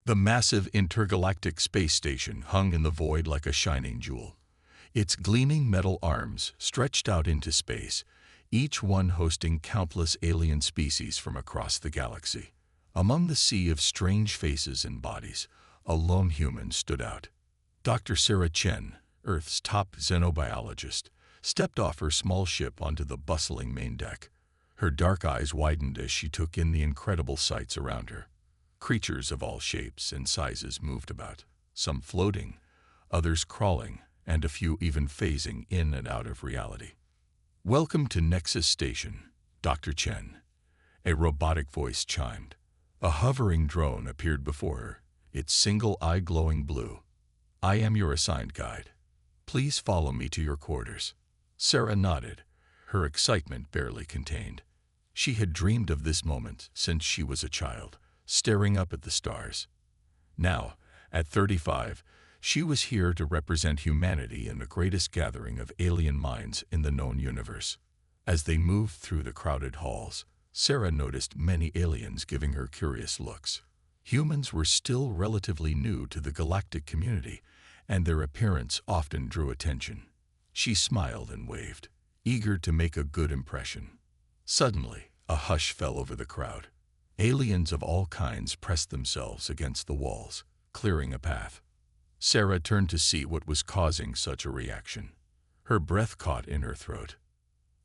The massive intergalactic space station hung in the void like a shining jewel. Its gleaming metal arms stretched out into space, each one hosting countless alien species from across the galaxy. Among the sea of strange faces and bodies, a lone human stood out. Dr. Sarah Chen, Earth's top xenobiologist, stepped off her small ship onto the bustling main deck. Her dark eyes widened as she took in the incredible sights around her. Creatures of all shapes and sizes moved about, some floating, others crawling, and a few even phasing in and out of reality. "Welcome to Nexus Station, Dr. Chen," a robotic voice chimed. A hovering drone appeared before her, its single eye glowing blue. "I am your assigned guide. Please follow me to your quarters." Sarah nodded, her excitement barely contained. She had dreamed of this moment since she was a child, staring up at the stars. Now, at 35, she was here to represent humanity in the greatest gathering of alien minds in the known universe. As they moved through the crowded halls, Sarah noticed many aliens giving her curious looks. Humans were still relatively new to the galactic community, and their appearance often drew attention. She smiled and waved, eager to make a good impression. Suddenly, a hush fell over the crowd. Aliens of all kinds pressed themselves against the walls, clearing a path. Sarah turned to see what was causing such a reaction. Her breath caught in her throat.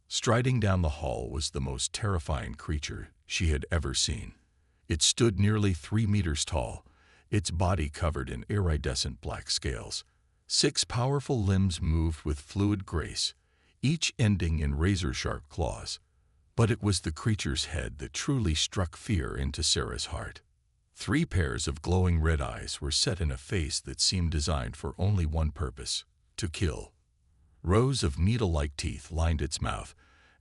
Striding down the hall was the most terrifying creature she had ever seen. It stood nearly 3 meters tall, its body covered in iridescent black scales. 6 powerful limbs moved with fluid grace, each ending in razor-sharp claws. But it was the creature's head that truly struck fear into Sarah's heart. 3 pairs of glowing red eyes were set in a face that seemed designed for only one purpose: to kill. Rows of needle-like teeth lined its mouth,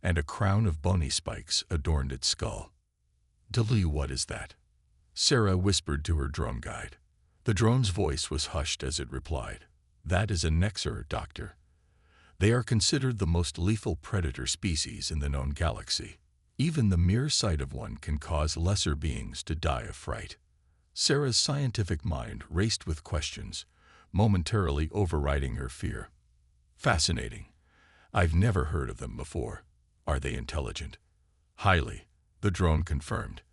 and a crown of bony spikes adorned its skull. "Delu, what is that?" Sarah whispered to her drone guide. The drone's voice was hushed as it replied, "That is a Nexer, Doctor. They are considered the most lethal predator species in the known galaxy. Even the mere sight of one can cause lesser beings to die of fright." Sarah's scientific mind raced with questions, momentarily overriding her fear. "Fascinating. I've never heard of them before. Are they intelligent?" "Highly," the drone confirmed.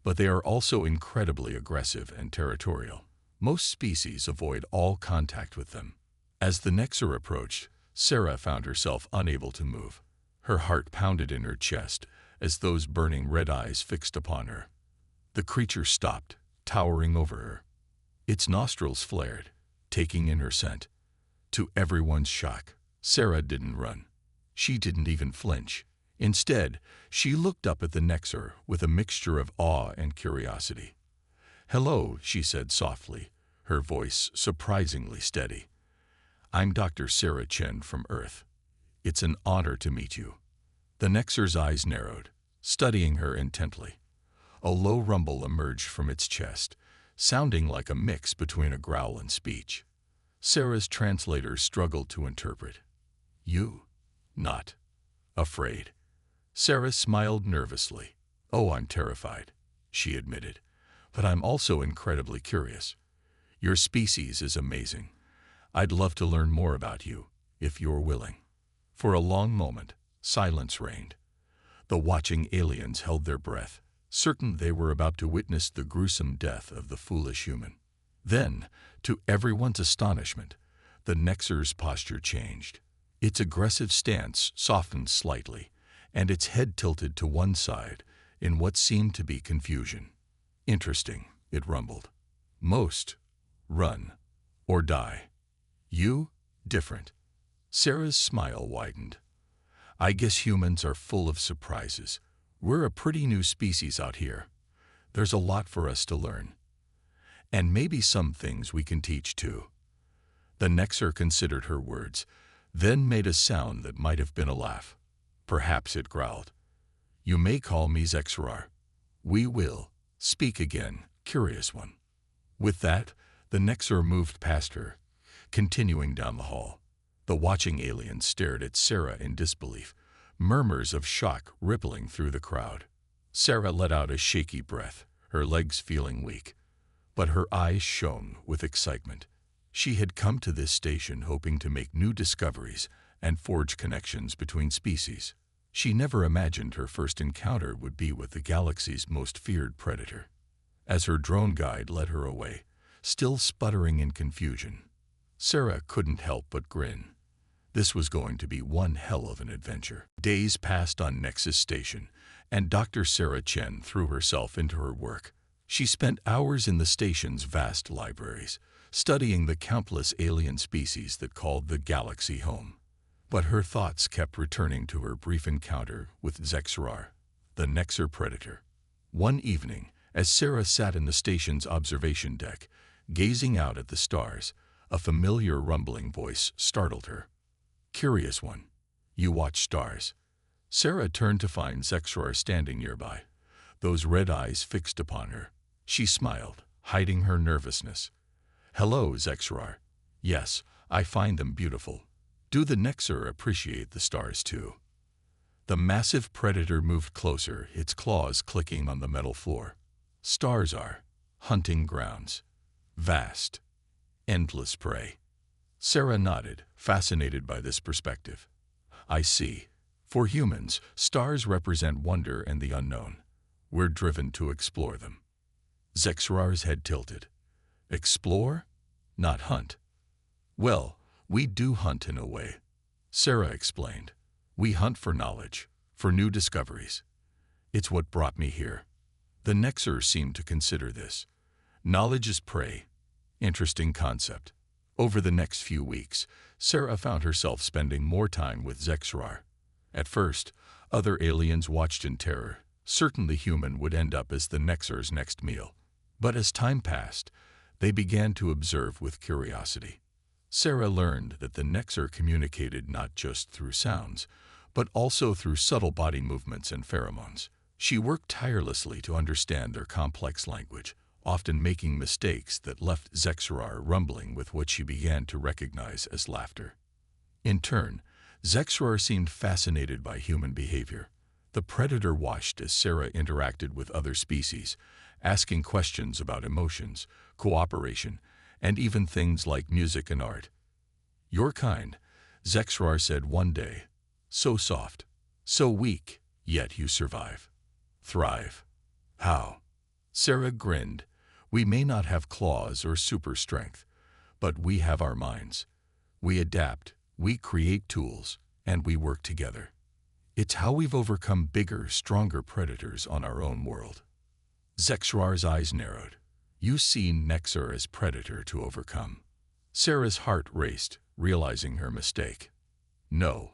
"But they are also incredibly aggressive and territorial. Most species avoid all contact with them." As the Nexer approached, Sarah found herself unable to move. Her heart pounded in her chest as those burning red eyes fixed upon her. The creature stopped, towering over her. Its nostrils flared, taking in her scent. To everyone's shock, Sarah didn't run. She didn't even flinch. Instead, she looked up at the Nexer with a mixture of awe and curiosity. "Hello," she said softly, her voice surprisingly steady. "I'm Dr. Sarah Chen from Earth. It's an honor to meet you." The Nexer's eyes narrowed, studying her intently. A low rumble emerged from its chest, sounding like a mix between a growl and speech. Sarah's translator struggled to interpret. "You? Not afraid?" Sarah smiled nervously. "Oh, I'm terrified," she admitted. "But I'm also incredibly curious. Your species is amazing. I'd love to learn more about you, if you're willing." For a long moment, silence reigned. The watching aliens held their breath, certain they were about to witness the gruesome death of the foolish human. Then, to everyone's astonishment, the Nexer's posture changed. Its aggressive stance softened slightly, and its head tilted to one side in what seemed to be confusion. "Interesting," it rumbled. "Most run or die. You, different." Sarah's smile widened. "I guess humans are full of surprises. We're a pretty new species out here. There's a lot for us to learn. And maybe some things we can teach too." The Nexer considered her words, then made a sound that might have been a laugh. Perhaps it growled. "You may call me Zexrar. We will speak again, curious one." With that, the Nexer moved past her, continuing down the hall. The watching aliens stared at Sarah in disbelief, murmurs of shock rippling through the crowd. Sarah let out a shaky breath, her legs feeling weak. but her eyes shone with excitement. She had come to this station hoping to make new discoveries and forge connections between species. She never imagined her first encounter would be with the galaxy's most feared predator. As her drone guide led her away, still sputtering in confusion, Sarah couldn't help but grin. This was going to be one hell of an adventure. Days passed on Nexus Station, and Dr. Sarah Chen threw herself into her work. She spent hours in the station's vast libraries, studying the countless alien species that called the galaxy home. But her thoughts kept returning to her brief encounter with Zexrar, the Nexer predator. One evening, as Sarah sat in the station's observation deck, gazing out at the stars, a familiar rumbling voice startled her. "Curious one, you watch stars." Sarah turned to find Zexrar standing nearby, those red eyes fixed upon her. She smiled, hiding her nervousness. "Hello, Zexrar. Yes, I find them beautiful. Do the Nexer appreciate the stars too?" The massive predator moved closer, its claws clicking on the metal floor. "Stars are hunting grounds. Vast, endless prey." Sarah nodded, fascinated by this perspective. "I see. For humans, stars represent wonder and the unknown. We're driven to explore them." Zexrar's head tilted. "Explore? Not hunt." "Well, we do hunt in a way," Sarah explained. "We hunt for knowledge, for new discoveries. It's what brought me here." The Nexer seemed to consider this. Knowledge is prey. Interesting concept. Over the next few weeks, Sarah found herself spending more time with Zexrar. At first, other aliens watched in terror, certain the human would end up as the Nexer's next meal. But as time passed, they began to observe with curiosity. Sarah learned that the Nexer communicated not just through sounds, but also through subtle body movements and pheromones. She worked tirelessly to understand their complex language, often making mistakes that left Zexrar rumbling with what she began to recognize as laughter. In turn, Zexrar seemed fascinated by human behavior. The predator watched as Sarah interacted with other species, asking questions about emotions, cooperation, and even things like music and art. "Your kind," Zexrar said one day. "So soft, so weak, yet you survive. Thrive." "How?" Sarah grinned. "We may not have claws or super strength, but we have our minds. We adapt, we create tools, and we work together. It's how we've overcome bigger, stronger predators on our own world." Zexrar's eyes narrowed. "You see Nexer as predator to overcome." Sarah's heart raced, realizing her mistake. "No.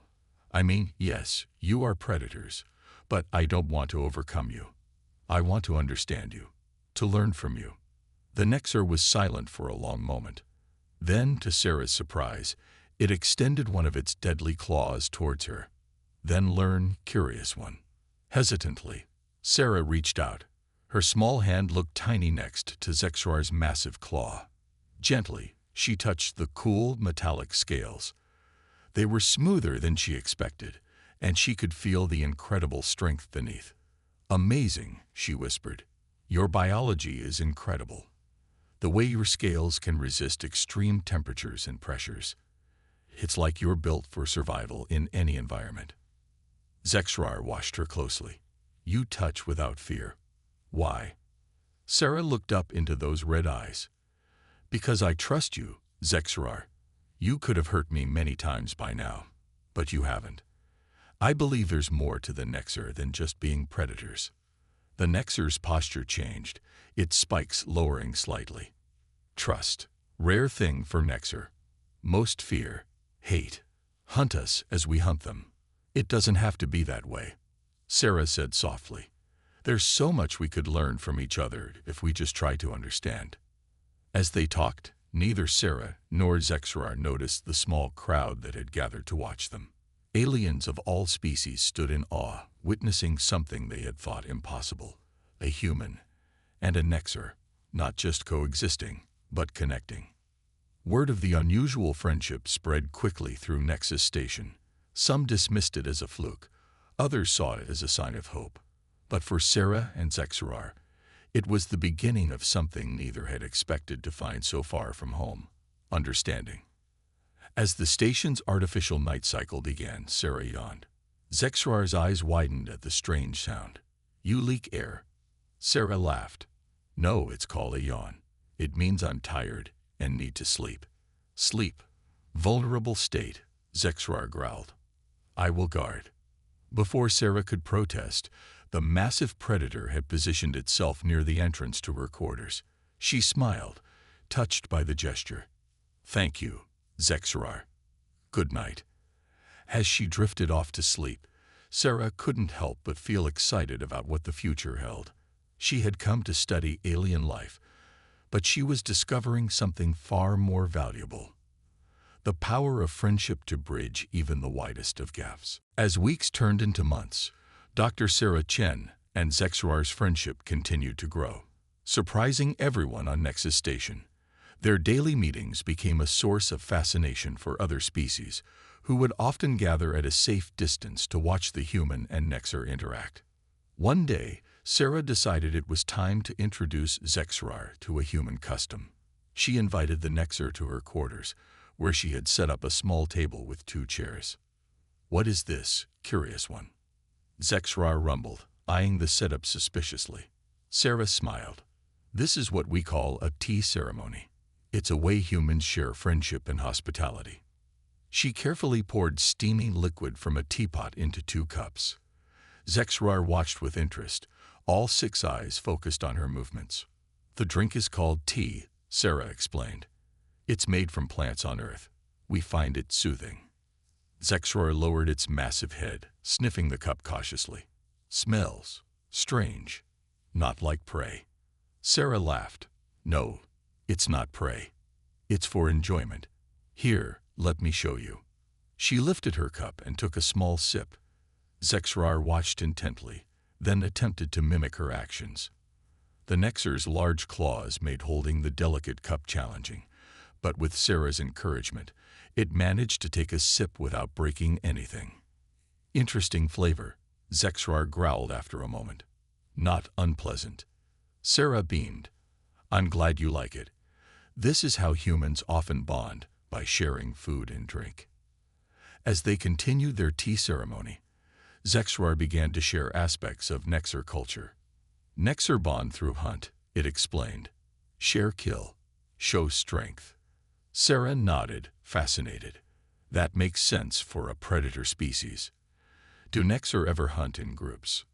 I mean, yes, you are predators, but I don't want to overcome you. I want to understand you, to learn from you." The Nexer was silent for a long moment. Then, to Sarah's surprise, it extended one of its deadly claws towards her. "Then learn, curious one." Hesitantly, Sarah reached out. Her small hand looked tiny next to Zexrar's massive claw. Gently, she touched the cool, metallic scales. They were smoother than she expected, and she could feel the incredible strength beneath. "Amazing," she whispered. "Your biology is incredible. The way your scales can resist extreme temperatures and pressures. It's like you're built for survival in any environment." Zexrar watched her closely. "You touch without fear. Why?" Sarah looked up into those red eyes. "Because I trust you, Zexrar. You could have hurt me many times by now, but you haven't. I believe there's more to the Nexer than just being predators." The Nexer's posture changed, its spikes lowering slightly. "Trust. Rare thing for Nexer. Most fear. Hate. Hunt us as we hunt them." "It doesn't have to be that way," Sarah said softly. "There's so much we could learn from each other if we just try to understand." As they talked, neither Sarah nor Zexrar noticed the small crowd that had gathered to watch them. Aliens of all species stood in awe, witnessing something they had thought impossible. A human and a Nexer, not just coexisting, but connecting. Word of the unusual friendship spread quickly through Nexus Station. Some dismissed it as a fluke, others saw it as a sign of hope. But for Sarah and Zexrar, It was the beginning of something neither had expected to find so far from home: understanding. As the station's artificial night cycle began, Sarah yawned. Zexrar's eyes widened at the strange sound. "You leak air." Sarah laughed. "No, it's called a yawn. It means I'm tired and need to sleep." "Sleep. Vulnerable state," Zexrar growled. "I will guard." Before Sarah could protest, the massive predator had positioned itself near the entrance to her quarters. She smiled, touched by the gesture. "Thank you, Zexrar. Good night." As she drifted off to sleep, Sarah couldn't help but feel excited about what the future held. She had come to study alien life, but she was discovering something far more valuable: the power of friendship to bridge even the widest of gaps. As weeks turned into months, Dr. Sarah Chen and Zexrar's friendship continued to grow. Surprising everyone on Nexus Station, their daily meetings became a source of fascination for other species, who would often gather at a safe distance to watch the human and Nexer interact. One day, Sarah decided it was time to introduce Zexrar to a human custom. She invited the Nexer to her quarters, where she had set up a small table with 2 chairs. "What is this, curious one?" Zexrar rumbled, eyeing the setup suspiciously. Sarah smiled. "This is what we call a tea ceremony. It's a way humans share friendship and hospitality." She carefully poured steaming liquid from a teapot into 2 cups. Zexrar watched with interest, all 6 eyes focused on her movements. "The drink is called tea," Sarah explained. "It's made from plants on Earth. We find it soothing." Zexrar lowered its massive head, sniffing the cup cautiously. "Smells strange. Not like prey." Sarah laughed. "No, it's not prey. It's for enjoyment. Here, let me show you." She lifted her cup and took a small sip. Zexrar watched intently, then attempted to mimic her actions. The Nexer's large claws made holding the delicate cup challenging, but with Sarah's encouragement, it managed to take a sip without breaking anything. "Interesting flavor," Zexrar growled after a moment. "Not unpleasant." Sarah beamed. "I'm glad you like it. This is how humans often bond, by sharing food and drink." As they continued their tea ceremony, Zexrar began to share aspects of Nexer culture. "Nexer bond through hunt," it explained. "Share kill. Show strength." Sarah nodded, fascinated. That makes sense for a predator species. "Do Nexer ever hunt in groups?"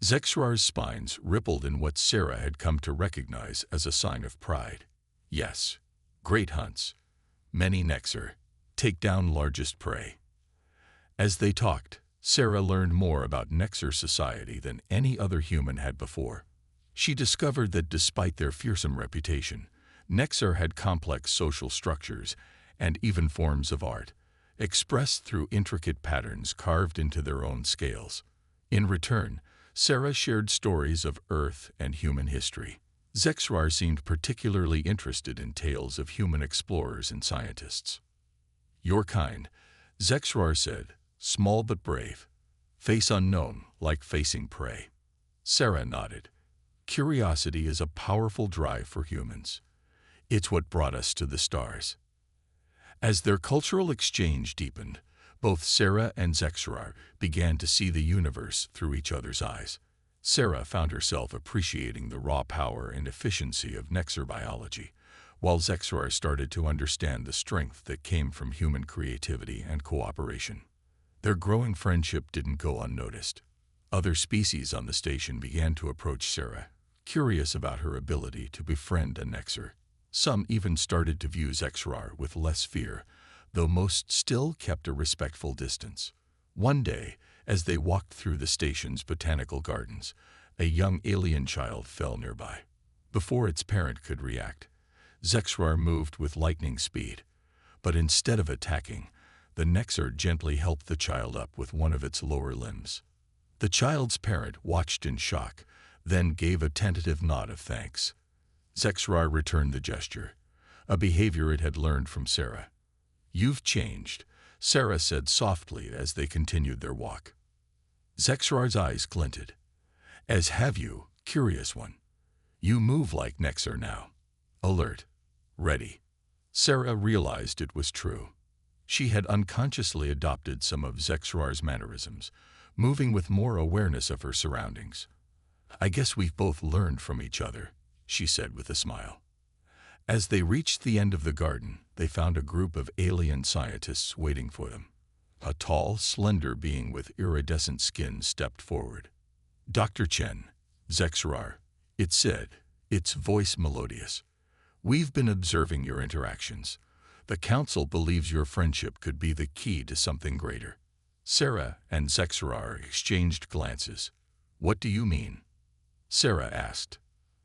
Zexrar's spines rippled in what Sarah had come to recognize as a sign of pride. "Yes. Great hunts. Many Nexer. Take down largest prey." As they talked, Sarah learned more about Nexer society than any other human had before. She discovered that despite their fearsome reputation, Nexer had complex social structures and even forms of art, expressed through intricate patterns carved into their own scales. In return, Sarah shared stories of Earth and human history. Zexrar seemed particularly interested in tales of human explorers and scientists. "Your kind," Zexrar said, "small but brave. Face unknown, like facing prey." Sarah nodded. "Curiosity is a powerful drive for humans. It's what brought us to the stars." As their cultural exchange deepened, both Sarah and Zexrar began to see the universe through each other's eyes. Sarah found herself appreciating the raw power and efficiency of Nexer biology, while Zexrar started to understand the strength that came from human creativity and cooperation. Their growing friendship didn't go unnoticed. Other species on the station began to approach Sarah, curious about her ability to befriend a Nexer. Some even started to view Zexrar with less fear, though most still kept a respectful distance. One day, as they walked through the station's botanical gardens, a young alien child fell nearby. Before its parent could react, Zexrar moved with lightning speed, but instead of attacking, the Nexer gently helped the child up with one of its lower limbs. The child's parent watched in shock, then gave a tentative nod of thanks. Zexrar returned the gesture, a behavior it had learned from Sarah. "You've changed," Sarah said softly as they continued their walk. Zexrar's eyes glinted. "As have you, curious one. You move like Nexar now. Alert. Ready. Sarah realized it was true. She had unconsciously adopted some of Zexrar's mannerisms, moving with more awareness of her surroundings. I guess we've both learned from each other, she said with a smile. As they reached the end of the garden, they found a group of alien scientists waiting for them. A tall, slender being with iridescent skin stepped forward. Dr. Chen, Zexrar, it said, its voice melodious. We've been observing your interactions. The Council believes your friendship could be the key to something greater. Sarah and Zexrar exchanged glances. What do you mean? Sarah asked.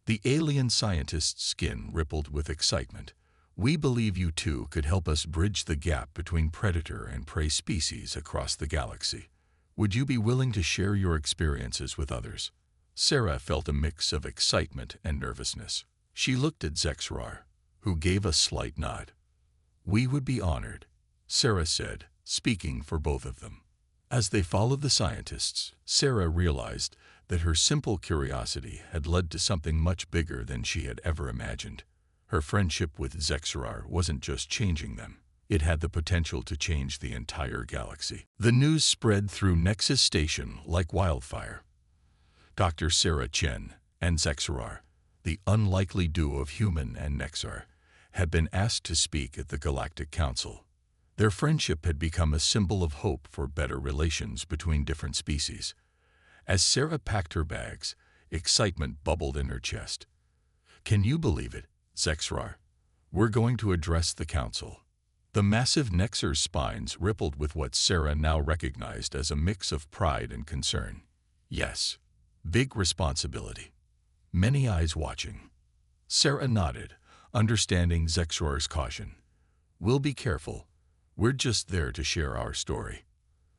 The alien scientist's skin rippled with excitement. We believe you two could help us bridge the gap between predator and prey species across the galaxy. Would you be willing to share your experiences with others? Sarah felt a mix of excitement and nervousness. She looked at Zexrar, who gave a slight nod. We would be honored, Sarah said, speaking for both of them. As they followed the scientists, Sarah realized that her simple curiosity had led to something much bigger than she had ever imagined. Her friendship with Zexrar wasn't just changing them. It had the potential to change the entire galaxy. The news spread through Nexus Station like wildfire. Dr. Sarah Chen and Zexrar, the unlikely duo of human and Nexar, had been asked to speak at the Galactic Council. Their friendship had become a symbol of hope for better relations between different species. As Sarah packed her bags, excitement bubbled in her chest. Can you believe it, Zexrar? We're going to address the Council. The massive Nexar's spines rippled with what Sarah now recognized as a mix of pride and concern. Yes, big responsibility. Many eyes watching. Sarah nodded, understanding Zexrar's caution. We'll be careful. We're just there to share our story.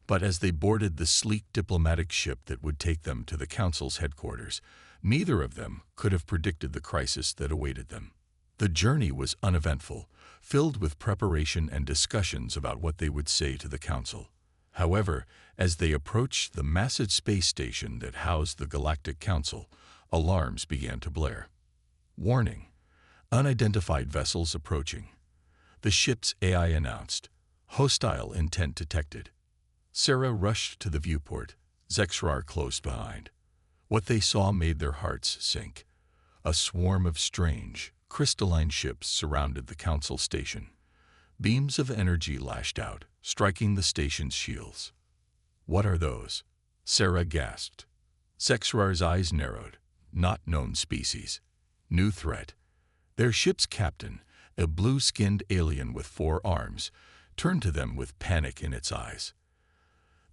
But as they boarded the sleek diplomatic ship that would take them to the Council's headquarters, neither of them could have predicted the crisis that awaited them. The journey was uneventful, filled with preparation and discussions about what they would say to the Council. However, as they approached the massive space station that housed the Galactic Council, alarms began to blare. Warning: unidentified vessels approaching. The ship's AI announced. Hostile intent detected. Sarah rushed to the viewport, Zexrar close behind. What they saw made their hearts sink. A swarm of strange, crystalline ships surrounded the Council station. Beams of energy lashed out, striking the station's shields. What are those? Sarah gasped. Zexrar's eyes narrowed. Not known species. New threat. Their ship's captain, a blue-skinned alien with 4 arms, turned to them with panic in its eyes.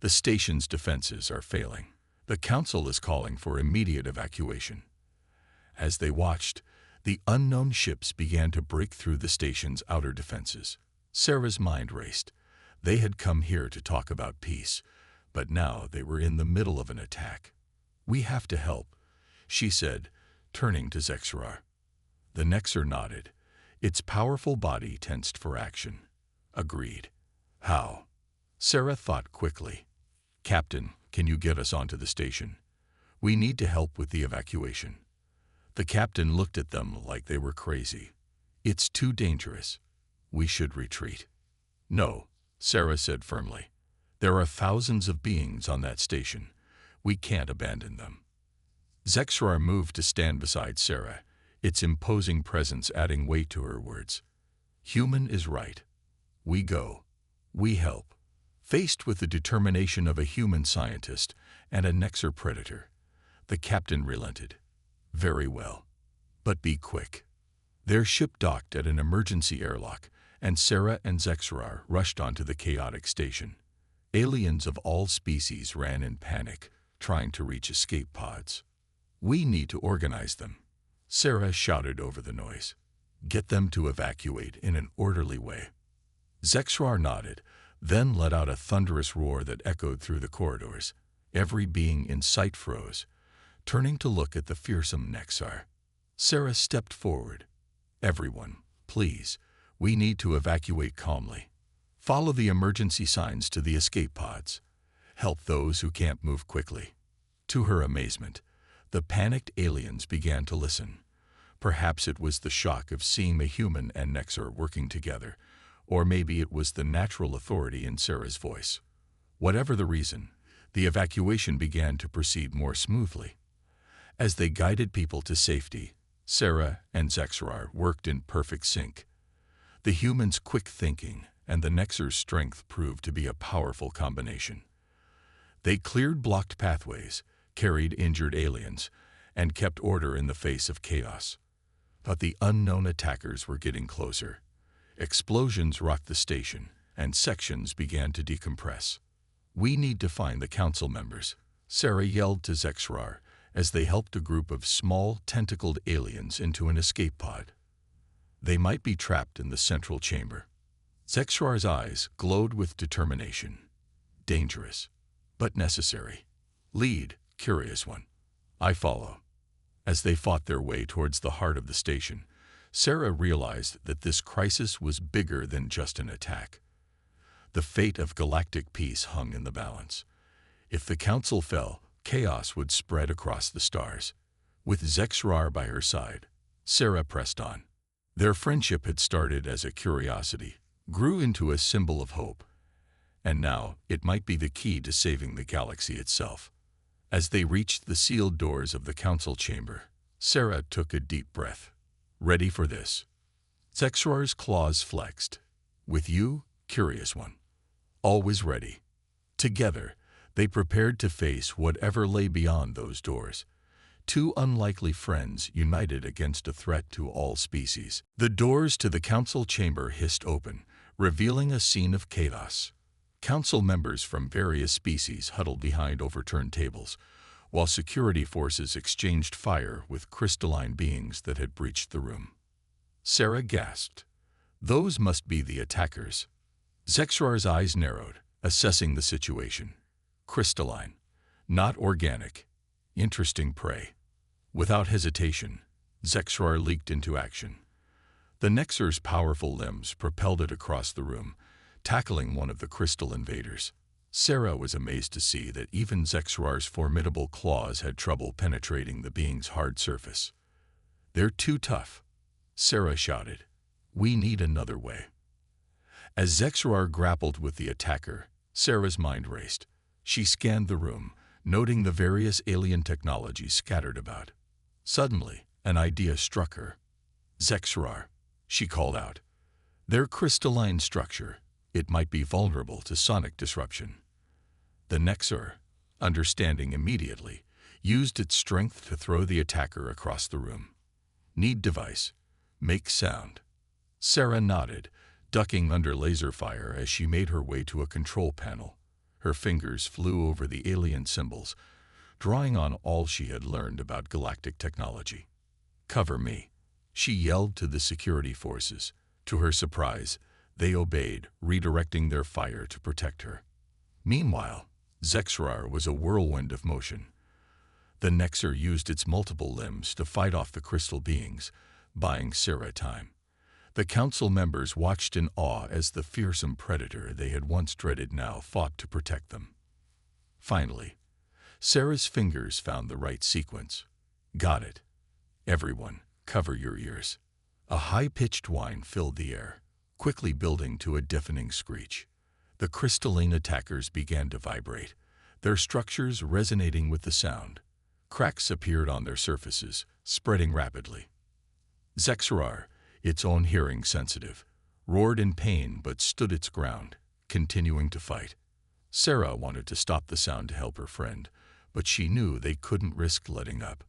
The station's defenses are failing. The Council is calling for immediate evacuation. As they watched, the unknown ships began to break through the station's outer defenses. Sarah's mind raced. They had come here to talk about peace, but now they were in the middle of an attack. We have to help, she said, turning to Zexrar. The Nexar nodded. Its powerful body tensed for action. Agreed. How? Sarah thought quickly. Captain, can you get us onto the station? We need to help with the evacuation. The captain looked at them like they were crazy. It's too dangerous. We should retreat. No, Sarah said firmly. There are thousands of beings on that station. We can't abandon them. Zexrar moved to stand beside Sarah, its imposing presence adding weight to her words. Human is right. We go. We help. Faced with the determination of a human scientist and a Nexar predator, the captain relented. Very well. But be quick. Their ship docked at an emergency airlock, and Sarah and Zexrar rushed onto the chaotic station. Aliens of all species ran in panic, trying to reach escape pods. We need to organize them, Sarah shouted over the noise. Get them to evacuate in an orderly way. Zexrar nodded, then let out a thunderous roar that echoed through the corridors. Every being in sight froze, turning to look at the fearsome Nexar. Sarah stepped forward. Everyone, please, we need to evacuate calmly. Follow the emergency signs to the escape pods. Help those who can't move quickly. To her amazement, the panicked aliens began to listen. Perhaps it was the shock of seeing a human and Nexer working together, or maybe it was the natural authority in Sarah's voice. Whatever the reason, the evacuation began to proceed more smoothly. As they guided people to safety, Sarah and Zexrar worked in perfect sync. The human's quick thinking and the Nexer's strength proved to be a powerful combination. They cleared blocked pathways, carried injured aliens, and kept order in the face of chaos. But the unknown attackers were getting closer. Explosions rocked the station, and sections began to decompress. "We need to find the council members," Sarah yelled to Zexrar as they helped a group of small, tentacled aliens into an escape pod. They might be trapped in the central chamber. Zexrar's eyes glowed with determination. Dangerous, but necessary. "Lead, curious one. I follow." As they fought their way towards the heart of the station, Sarah realized that this crisis was bigger than just an attack. The fate of galactic peace hung in the balance. If the council fell, chaos would spread across the stars. With Zexrar by her side, Sarah pressed on. Their friendship had started as a curiosity, grew into a symbol of hope, and now it might be the key to saving the galaxy itself. As they reached the sealed doors of the council chamber, Sarah took a deep breath. "Ready for this?" Zexrar's claws flexed. "With you, curious one." Always ready. Together, they prepared to face whatever lay beyond those doors. Two unlikely friends united against a threat to all species. The doors to the council chamber hissed open, revealing a scene of chaos. Council members from various species huddled behind overturned tables, while security forces exchanged fire with crystalline beings that had breached the room. Sarah gasped. Those must be the attackers. Zexrar's eyes narrowed, assessing the situation. Crystalline, not organic. Interesting prey. Without hesitation, Zexrar leaped into action. The Nexer's powerful limbs propelled it across the room, tackling one of the crystal invaders. Sarah was amazed to see that even Zexrar's formidable claws had trouble penetrating the being's hard surface. "They're too tough," Sarah shouted. "We need another way." As Zexrar grappled with the attacker, Sarah's mind raced. She scanned the room, noting the various alien technologies scattered about. Suddenly, an idea struck her. "Zexrar," she called out. "Their crystalline structure, it might be vulnerable to sonic disruption." The Nexer, understanding immediately, used its strength to throw the attacker across the room. "Need device. Make sound." Sarah nodded, ducking under laser fire as she made her way to a control panel. Her fingers flew over the alien symbols, drawing on all she had learned about galactic technology. "Cover me," she yelled to the security forces. To her surprise, they obeyed, redirecting their fire to protect her. Meanwhile, Zexrar was a whirlwind of motion. The Nexer used its multiple limbs to fight off the crystal beings, buying Sarah time. The council members watched in awe as the fearsome predator they had once dreaded now fought to protect them. Finally, Sarah's fingers found the right sequence. "Got it. Everyone, cover your ears." A high-pitched whine filled the air, quickly building to a deafening screech. The crystalline attackers began to vibrate, their structures resonating with the sound. Cracks appeared on their surfaces, spreading rapidly. Zexrar, its own hearing sensitive, roared in pain but stood its ground, continuing to fight. Sarah wanted to stop the sound to help her friend, but she knew they couldn't risk letting up.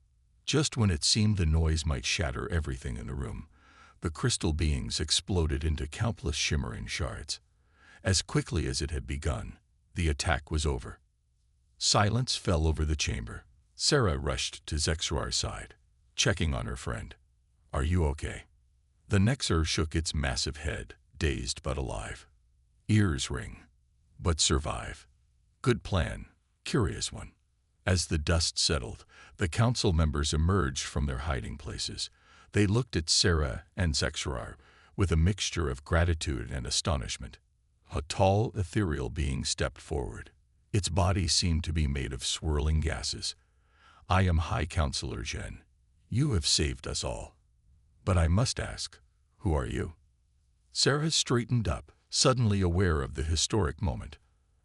Just when it seemed the noise might shatter everything in the room, the crystal beings exploded into countless shimmering shards. As quickly as it had begun, the attack was over. Silence fell over the chamber. Sarah rushed to Zexrar's side, checking on her friend. "Are you okay?" The Nexer shook its massive head, dazed but alive. "Ears ring, but survive. Good plan, curious one." As the dust settled, the council members emerged from their hiding places. They looked at Sarah and Zexrar with a mixture of gratitude and astonishment. A tall, ethereal being stepped forward. Its body seemed to be made of swirling gases. "I am High Counselor Zhen. You have saved us all." But I must ask, who are you? Sarah straightened up, suddenly aware of the historic moment.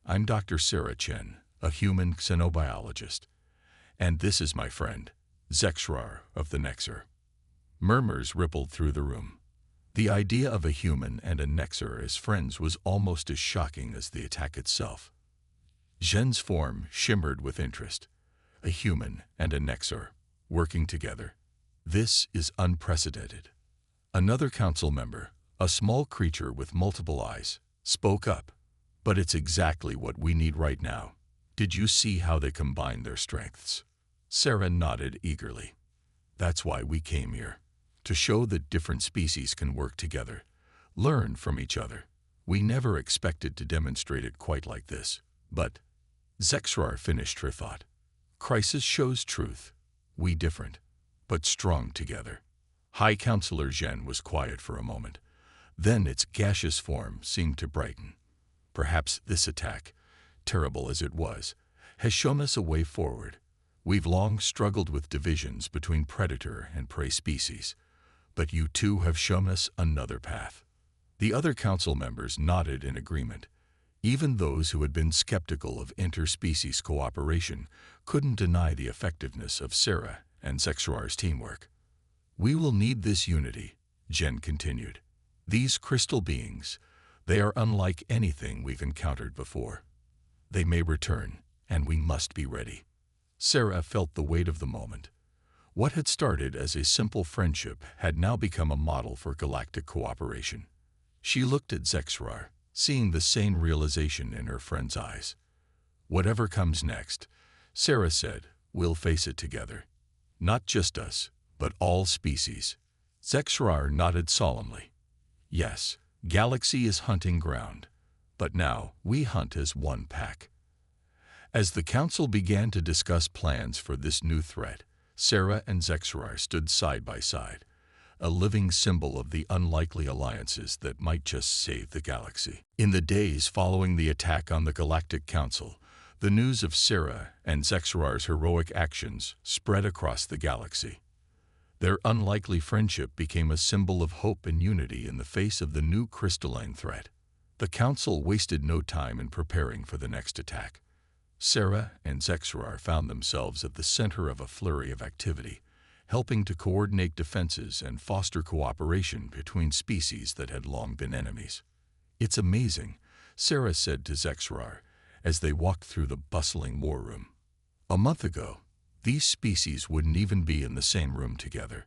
I'm Dr. Sarah Chen, a human xenobiologist. And this is my friend, Zexrar of the Nexer. Murmurs rippled through the room. The idea of a human and a Nexer as friends was almost as shocking as the attack itself. Zhen's form shimmered with interest. A human and a Nexer, working together. This is unprecedented. Another council member, a small creature with multiple eyes, spoke up. But it's exactly what we need right now. Did you see how they combined their strengths? Sarah nodded eagerly. That's why we came here. To show that different species can work together, learn from each other. We never expected to demonstrate it quite like this. But Zexrar finished her thought. Crisis shows truth. We different, but strong together. High Counselor Zhen was quiet for a moment. Then its gaseous form seemed to brighten. Perhaps this attack, terrible as it was, has shown us a way forward. We've long struggled with divisions between predator and prey species, but you two have shown us another path. The other council members nodded in agreement. Even those who had been skeptical of interspecies cooperation couldn't deny the effectiveness of Sarah and Zexrar's teamwork. We will need this unity, Zhen continued. These crystal beings, they are unlike anything we've encountered before. They may return, and we must be ready. Sarah felt the weight of the moment. What had started as a simple friendship had now become a model for galactic cooperation. She looked at Zexrar, seeing the same realization in her friend's eyes. Whatever comes next, Sarah said, we'll face it together. Not just us, but all species. Zexrar nodded solemnly. Yes, Galaxy is hunting ground, but now we hunt as one pack. As the council began to discuss plans for this new threat, Sarah and Zexrar stood side by side, a living symbol of the unlikely alliances that might just save the galaxy. In the days following the attack on the Galactic Council, the news of Sarah and Zexrar's heroic actions spread across the galaxy. Their unlikely friendship became a symbol of hope and unity in the face of the new crystalline threat. The council wasted no time in preparing for the next attack. Sarah and Zexrar found themselves at the center of a flurry of activity, helping to coordinate defenses and foster cooperation between species that had long been enemies. It's amazing, Sarah said to Zexrar as they walked through the bustling war room. A month ago, these species wouldn't even be in the same room together.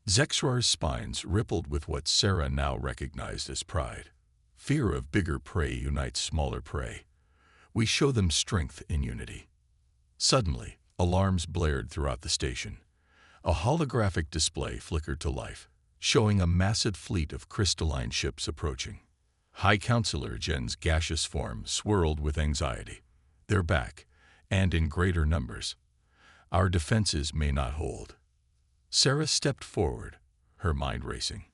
Zexrar's spines rippled with what Sarah now recognized as pride. Fear of bigger prey unites smaller prey. We show them strength in unity. Suddenly, alarms blared throughout the station. A holographic display flickered to life, showing a massive fleet of crystalline ships approaching. High Counselor Zhen's gaseous form swirled with anxiety. They're back, and in greater numbers. Our defenses may not hold. Sarah stepped forward, her mind racing.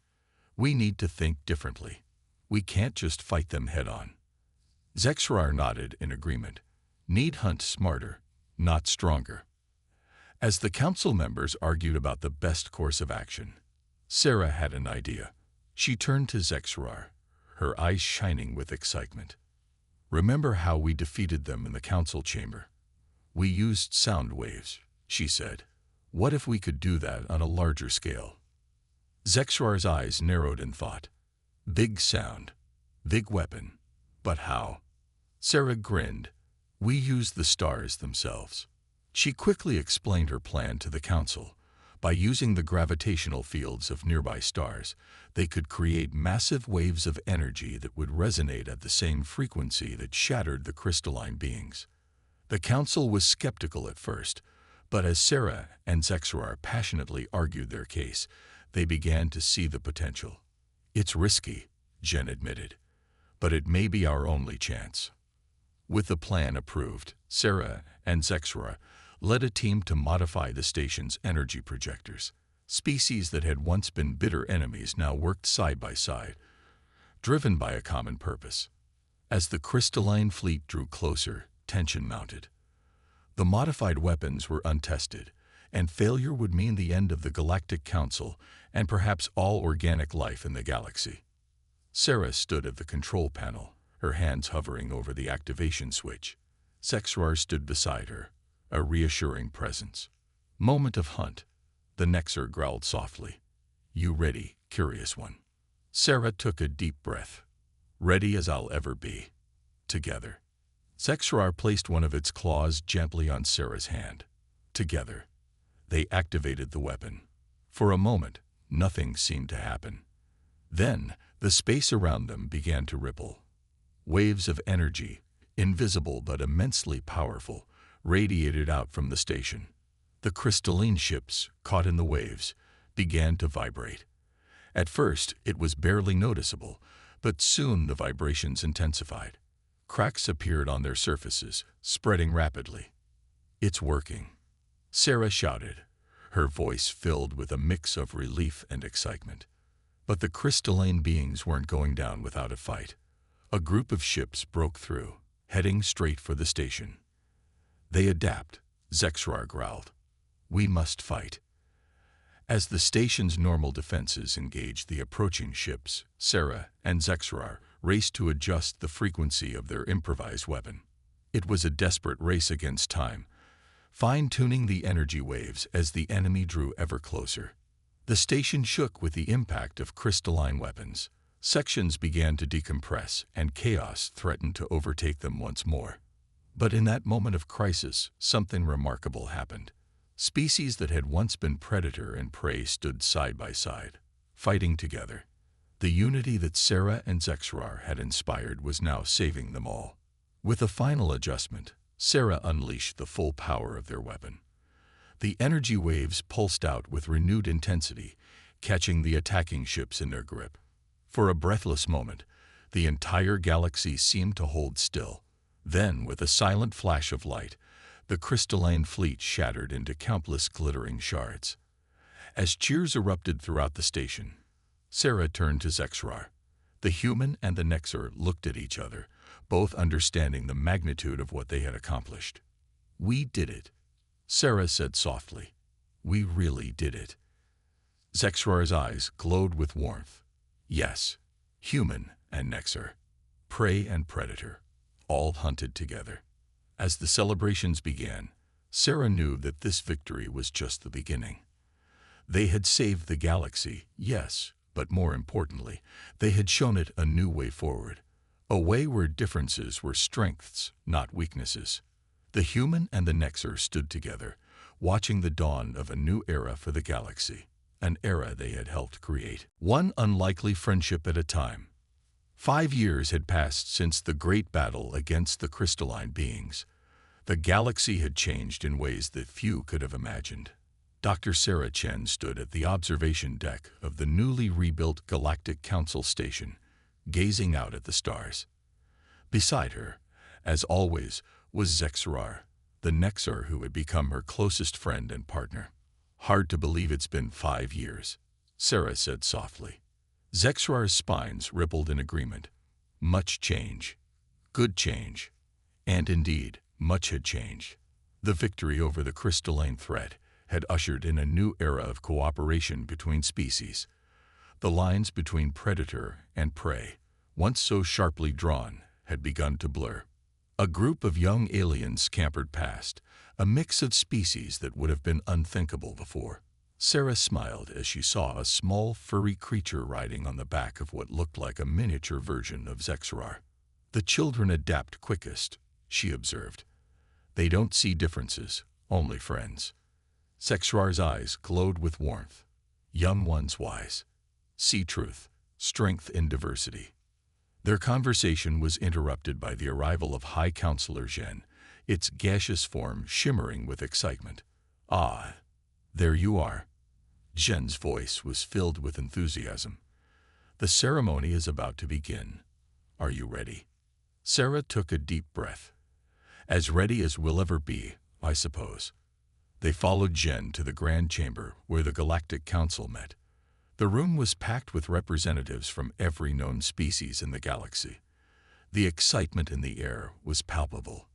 We need to think differently. We can't just fight them head-on. Zexrar nodded in agreement. Need hunt smarter, not stronger. As the council members argued about the best course of action, Sarah had an idea. She turned to Zexrar, her eyes shining with excitement. Remember how we defeated them in the council chamber? We used sound waves, she said. What if we could do that on a larger scale? Zexrar's eyes narrowed in thought. Big sound, big weapon. But how? Sarah grinned. We used the stars themselves. She quickly explained her plan to the council. By using the gravitational fields of nearby stars, they could create massive waves of energy that would resonate at the same frequency that shattered the crystalline beings. The council was skeptical at first, but as Sarah and Zexrar passionately argued their case, they began to see the potential. It's risky, Zhen admitted, but it may be our only chance. With the plan approved, Sarah and Zexrar led a team to modify the station's energy projectors. Species that had once been bitter enemies now worked side by side, driven by a common purpose. As the crystalline fleet drew closer, tension mounted. The modified weapons were untested, and failure would mean the end of the Galactic Council and perhaps all organic life in the galaxy. Sarah stood at the control panel, her hands hovering over the activation switch. Zexrar stood beside her, a reassuring presence. Moment of hunt. The Nexer growled softly. You ready, curious one? Sarah took a deep breath. Ready as I'll ever be. Together. Zexrar placed one of its claws gently on Sarah's hand. Together. They activated the weapon. For a moment, nothing seemed to happen. Then, the space around them began to ripple. Waves of energy, invisible but immensely powerful, radiated out from the station. The crystalline ships, caught in the waves, began to vibrate. At first, it was barely noticeable, but soon the vibrations intensified. Cracks appeared on their surfaces, spreading rapidly. It's working. Sarah shouted, her voice filled with a mix of relief and excitement. But the crystalline beings weren't going down without a fight. A group of ships broke through, heading straight for the station. They adapt, Zexrar growled. We must fight. As the station's normal defenses engaged the approaching ships, Sarah and Zexrar raced to adjust the frequency of their improvised weapon. It was a desperate race against time, fine-tuning the energy waves as the enemy drew ever closer. The station shook with the impact of crystalline weapons. Sections began to decompress, and chaos threatened to overtake them once more. But in that moment of crisis, something remarkable happened. Species that had once been predator and prey stood side by side, fighting together. The unity that Sarah and Zexrar had inspired was now saving them all. With a final adjustment, Sarah unleashed the full power of their weapon. The energy waves pulsed out with renewed intensity, catching the attacking ships in their grip. For a breathless moment, the entire galaxy seemed to hold still. Then, with a silent flash of light, the crystalline fleet shattered into countless glittering shards. As cheers erupted throughout the station, Sarah turned to Zexrar. The human and the Nexer looked at each other, both understanding the magnitude of what they had accomplished. We did it, Sarah said softly. We really did it. Zexrar's eyes glowed with warmth. Yes, human and Nexer, prey and predator, all hunted together. As the celebrations began, Sarah knew that this victory was just the beginning. They had saved the galaxy, yes, but more importantly, they had shown it a new way forward, a way where differences were strengths, not weaknesses. The human and the Nexer stood together, watching the dawn of a new era for the galaxy, an era they had helped create, one unlikely friendship at a time. 5 years had passed since the great battle against the crystalline beings. The galaxy had changed in ways that few could have imagined. Dr. Sarah Chen stood at the observation deck of the newly rebuilt Galactic Council station, gazing out at the stars. Beside her, as always, was Zexrar, the Nexer who had become her closest friend and partner. Hard to believe it's been 5 years, Sarah said softly. Zexrar's spines rippled in agreement. Much change. Good change. And indeed, much had changed. The victory over the crystalline threat had ushered in a new era of cooperation between species. The lines between predator and prey, once so sharply drawn, had begun to blur. A group of young aliens scampered past, a mix of species that would have been unthinkable before. Sarah smiled as she saw a small, furry creature riding on the back of what looked like a miniature version of Zexrar. The children adapt quickest, she observed. They don't see differences, only friends. Zexrar's eyes glowed with warmth. Young ones wise. See truth, strength in diversity. Their conversation was interrupted by the arrival of High Counselor Zhen, its gaseous form shimmering with excitement. Ah, there you are. Zhen's voice was filled with enthusiasm. The ceremony is about to begin. Are you ready? Sarah took a deep breath. As ready as we'll ever be, I suppose. They followed Zhen to the Grand Chamber where the Galactic Council met. The room was packed with representatives from every known species in the galaxy. The excitement in the air was palpable.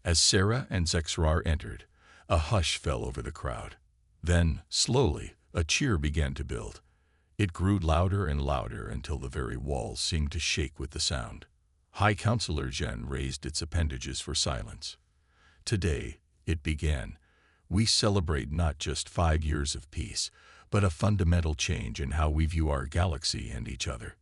As Sarah and Zexrar entered, a hush fell over the crowd. Then, slowly, a cheer began to build. It grew louder and louder until the very walls seemed to shake with the sound. High Counselor Jen raised its appendages for silence. Today, it began, we celebrate not just 5 years of peace, but a fundamental change in how we view our galaxy and each other.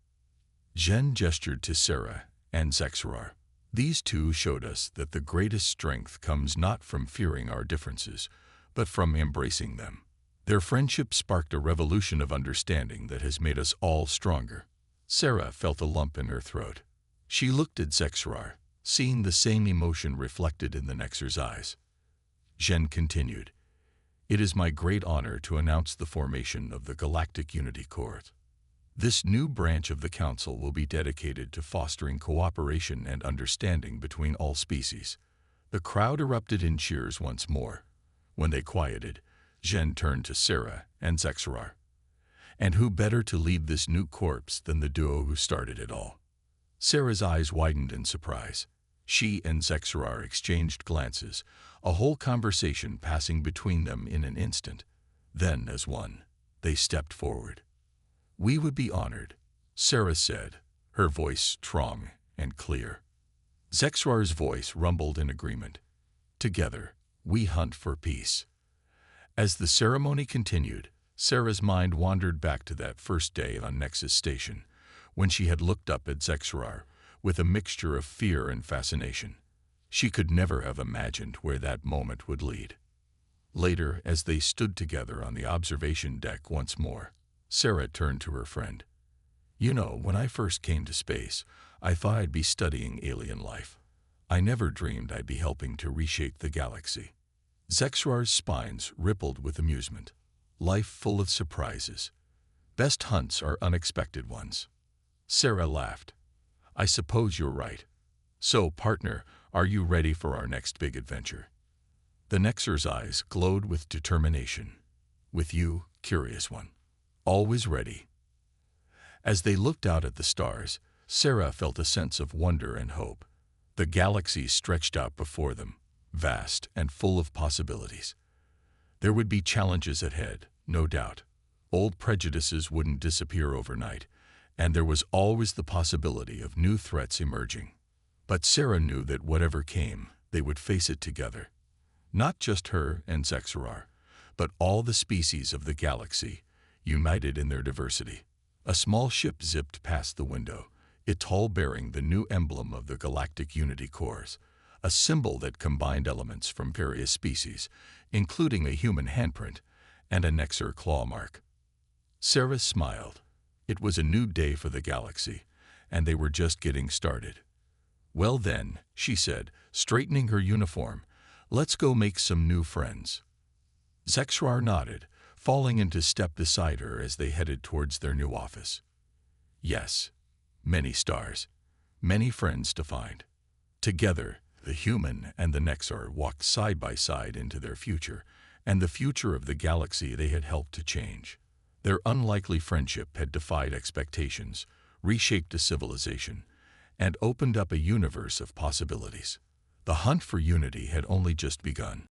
Jen gestured to Sarah and Zexarar. These two showed us that the greatest strength comes not from fearing our differences, but from embracing them. Their friendship sparked a revolution of understanding that has made us all stronger. Sarah felt a lump in her throat. She looked at Zexarar, seeing the same emotion reflected in the Nexer's eyes. Jen continued, "It is my great honor to announce the formation of the Galactic Unity Corps. This new branch of the Council will be dedicated to fostering cooperation and understanding between all species." The crowd erupted in cheers once more. When they quieted, Jen turned to Sarah and Zexarar. And who better to lead this new corps than the duo who started it all? Sarah's eyes widened in surprise. She and Zexarar exchanged glances, a whole conversation passing between them in an instant. Then, as one, they stepped forward. "We would be honored," Sarah said, her voice strong and clear. Zexarar's voice rumbled in agreement. "Together, we hunt for peace." As the ceremony continued, Sarah's mind wandered back to that first day on Nexus Station, when she had looked up at Zexarar with a mixture of fear and fascination. She could never have imagined where that moment would lead. Later, as they stood together on the observation deck once more, Sarah turned to her friend. "You know, when I first came to space, I thought I'd be studying alien life. I never dreamed I'd be helping to reshape the galaxy." Zexarar's spines rippled with amusement. Life full of surprises. Best hunts are unexpected ones. Sarah laughed. "I suppose you're right. So, partner, are you ready for our next big adventure?" The Nexer's eyes glowed with determination. "With you, curious one. Always ready." As they looked out at the stars, Sarah felt a sense of wonder and hope. The galaxy stretched out before them, vast and full of possibilities. There would be challenges ahead, no doubt. Old prejudices wouldn't disappear overnight, and there was always the possibility of new threats emerging. But Sarah knew that whatever came, they would face it together. Not just her and Zexarar, but all the species of the galaxy, united in their diversity. A small ship zipped past the window, its hull bearing the new emblem of the Galactic Unity Corps, a symbol that combined elements from various species, including a human handprint and a Nexer claw mark. Sarah smiled. It was a new day for the galaxy, and they were just getting started. "Well then," she said, straightening her uniform, "let's go make some new friends." Zexarar nodded, falling into step beside her as they headed towards their new office. Yes, many stars, many friends to find. Together, the human and the Nexar walked side by side into their future, and the future of the galaxy they had helped to change. Their unlikely friendship had defied expectations, reshaped a civilization, and opened up a universe of possibilities. The hunt for unity had only just begun.